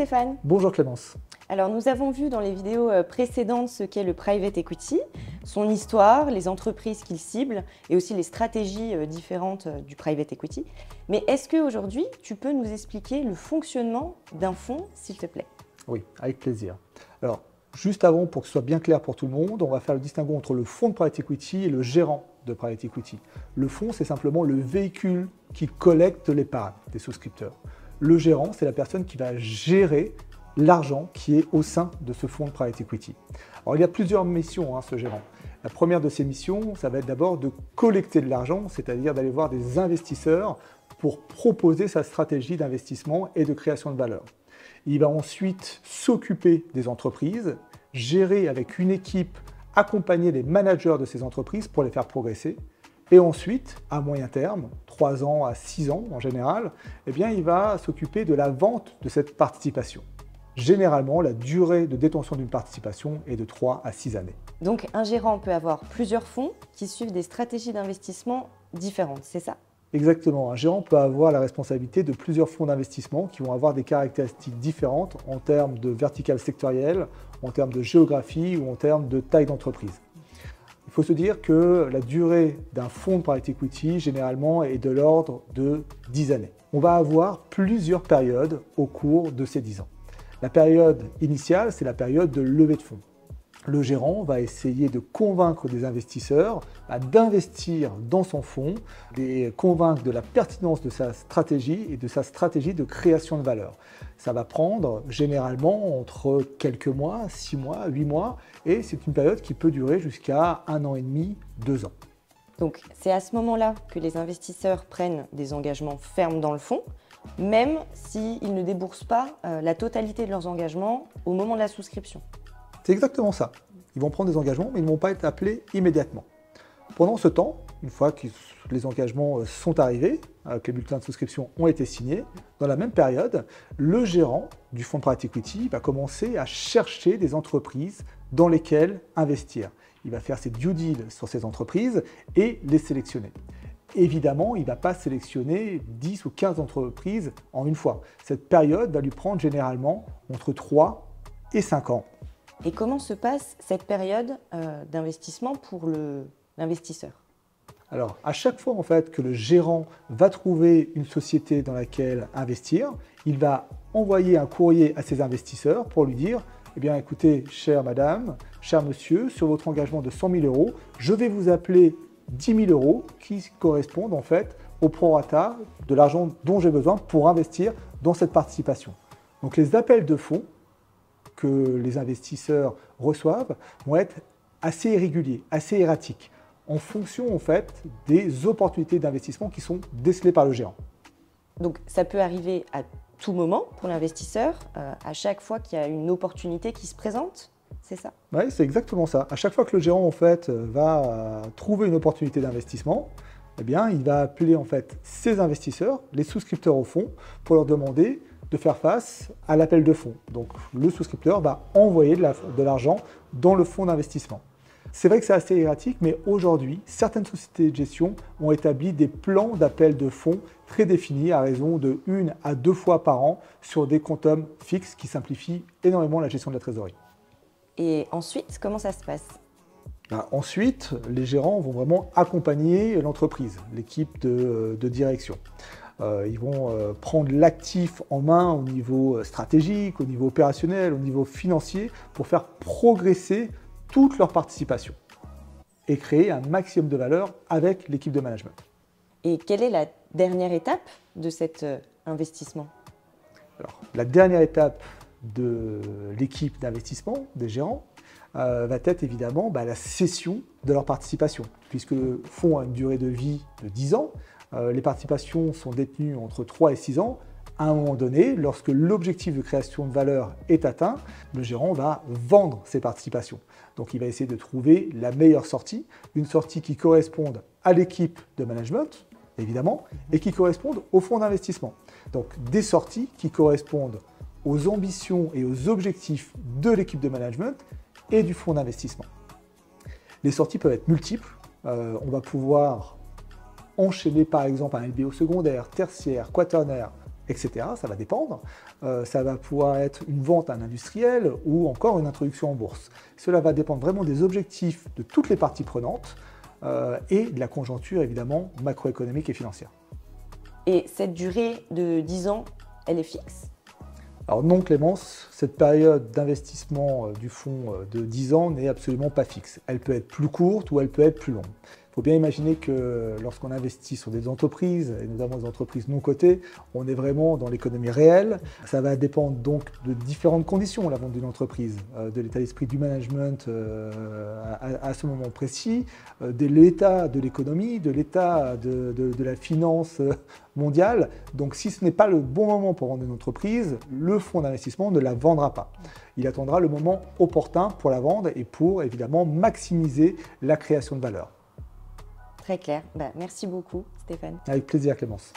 Stéphane. Bonjour Clémence. Alors nous avons vu dans les vidéos précédentes ce qu'est le private equity, son histoire, les entreprises qu'il cible et aussi les stratégies différentes du private equity. Mais est-ce qu'aujourd'hui tu peux nous expliquer le fonctionnement d'un fonds, s'il te plaît? Oui, avec plaisir. Alors, juste avant, pour que ce soit bien clair pour tout le monde, on va faire le distinguo entre le fonds de private equity et le gérant de private equity. Le fonds, c'est simplement le véhicule qui collecte l'épargne des souscripteurs. Le gérant, c'est la personne qui va gérer l'argent qui est au sein de ce fonds de private equity. Alors, il y a plusieurs missions, ce gérant. La première de ces missions, ça va être d'abord de collecter de l'argent, c'est-à-dire d'aller voir des investisseurs pour proposer sa stratégie d'investissement et de création de valeur. Il va ensuite s'occuper des entreprises, gérer avec une équipe, accompagner les managers de ces entreprises pour les faire progresser. Et ensuite, à moyen terme, 3 ans à 6 ans en général, il va s'occuper de la vente de cette participation. Généralement, la durée de détention d'une participation est de 3 à 6 années. Donc un gérant peut avoir plusieurs fonds qui suivent des stratégies d'investissement différentes, c'est ça? Exactement. Un gérant peut avoir la responsabilité de plusieurs fonds d'investissement qui vont avoir des caractéristiques différentes en termes de verticale sectorielle, en termes de géographie ou en termes de taille d'entreprise. Il faut se dire que la durée d'un fonds de private equity, généralement, est de l'ordre de 10 années. On va avoir plusieurs périodes au cours de ces 10 ans. La période initiale, c'est la période de levée de fonds. Le gérant va essayer de convaincre des investisseurs d'investir dans son fonds, les convaincre de la pertinence de sa stratégie et de sa stratégie de création de valeur. Ça va prendre généralement entre quelques mois, 6 mois, 8 mois, et c'est une période qui peut durer jusqu'à 1 an et demi, 2 ans. Donc c'est à ce moment-là que les investisseurs prennent des engagements fermes dans le fonds, même s'ils ne déboursent pas la totalité de leurs engagements au moment de la souscription. C'est exactement ça. Ils vont prendre des engagements, mais ils ne vont pas être appelés immédiatement. Pendant ce temps, une fois que les engagements sont arrivés, que les bulletins de souscription ont été signés, dans la même période, le gérant du fonds de private equity va commencer à chercher des entreprises dans lesquelles investir. Il va faire ses due deals sur ces entreprises et les sélectionner. Évidemment, il ne va pas sélectionner 10 ou 15 entreprises en une fois. Cette période va lui prendre généralement entre 3 et 5 ans. Et comment se passe cette période d'investissement pour l'investisseur? Alors, à chaque fois que le gérant va trouver une société dans laquelle investir, il va envoyer un courrier à ses investisseurs pour lui dire « écoutez, chère madame, cher monsieur, sur votre engagement de 100 000 €, je vais vous appeler 10 000 € qui correspondent au prorata de l'argent dont j'ai besoin pour investir dans cette participation. » Donc, les appels de fonds que les investisseurs reçoivent vont être assez irréguliers, assez erratiques, en fonction des opportunités d'investissement qui sont décelées par le gérant. Donc ça peut arriver à tout moment pour l'investisseur, à chaque fois qu'il y a une opportunité qui se présente, c'est ça? Oui, c'est exactement ça. À chaque fois que le gérant va trouver une opportunité d'investissement, il va appeler ses investisseurs, les souscripteurs au fonds, pour leur demander de faire face à l'appel de fonds. Donc le souscripteur va envoyer de l'argent dans le fonds d'investissement. C'est vrai que c'est assez erratique, mais aujourd'hui, certaines sociétés de gestion ont établi des plans d'appel de fonds très définis à raison de 1 à 2 fois par an sur des quantums fixes qui simplifient énormément la gestion de la trésorerie. Et ensuite, comment ça se passe? Ensuite, les gérants vont vraiment accompagner l'entreprise, l'équipe de direction. Ils vont prendre l'actif en main au niveau stratégique, au niveau opérationnel, au niveau financier pour faire progresser toute leur participation et créer un maximum de valeur avec l'équipe de management. Et quelle est la dernière étape de cet investissement? Alors, la dernière étape de l'équipe d'investissement, des gérants, va être évidemment la cession de leur participation. Puisque le fonds a une durée de vie de 10 ans, les participations sont détenues entre 3 et 6 ans. À un moment donné, lorsque l'objectif de création de valeur est atteint, le gérant va vendre ses participations. Donc il va essayer de trouver la meilleure sortie, une sortie qui corresponde à l'équipe de management, évidemment, et qui corresponde au fonds d'investissement. Donc des sorties qui correspondent aux ambitions et aux objectifs de l'équipe de management et du fonds d'investissement. Les sorties peuvent être multiples. On va pouvoir enchaîner par exemple un LBO secondaire, tertiaire, quaternaire, etc. Ça va dépendre. Ça va pouvoir être une vente à un industriel ou encore une introduction en bourse. Cela va dépendre vraiment des objectifs de toutes les parties prenantes et de la conjoncture évidemment macroéconomique et financière. Et cette durée de 10 ans, elle est fixe? Alors non Clémence, cette période d'investissement du fonds de 10 ans n'est absolument pas fixe. Elle peut être plus courte ou elle peut être plus longue. Il faut bien imaginer que lorsqu'on investit sur des entreprises, et notamment des entreprises non cotées, on est vraiment dans l'économie réelle. Ça va dépendre donc de différentes conditions, la vente d'une entreprise, de l'état d'esprit du management à ce moment précis, de l'état de l'économie, de l'état de la finance mondiale. Donc si ce n'est pas le bon moment pour vendre une entreprise, le fonds d'investissement ne la vendra pas. Il attendra le moment opportun pour la vendre et pour évidemment maximiser la création de valeur. Très clair. Merci beaucoup, Stéphane. Avec plaisir, Clémence.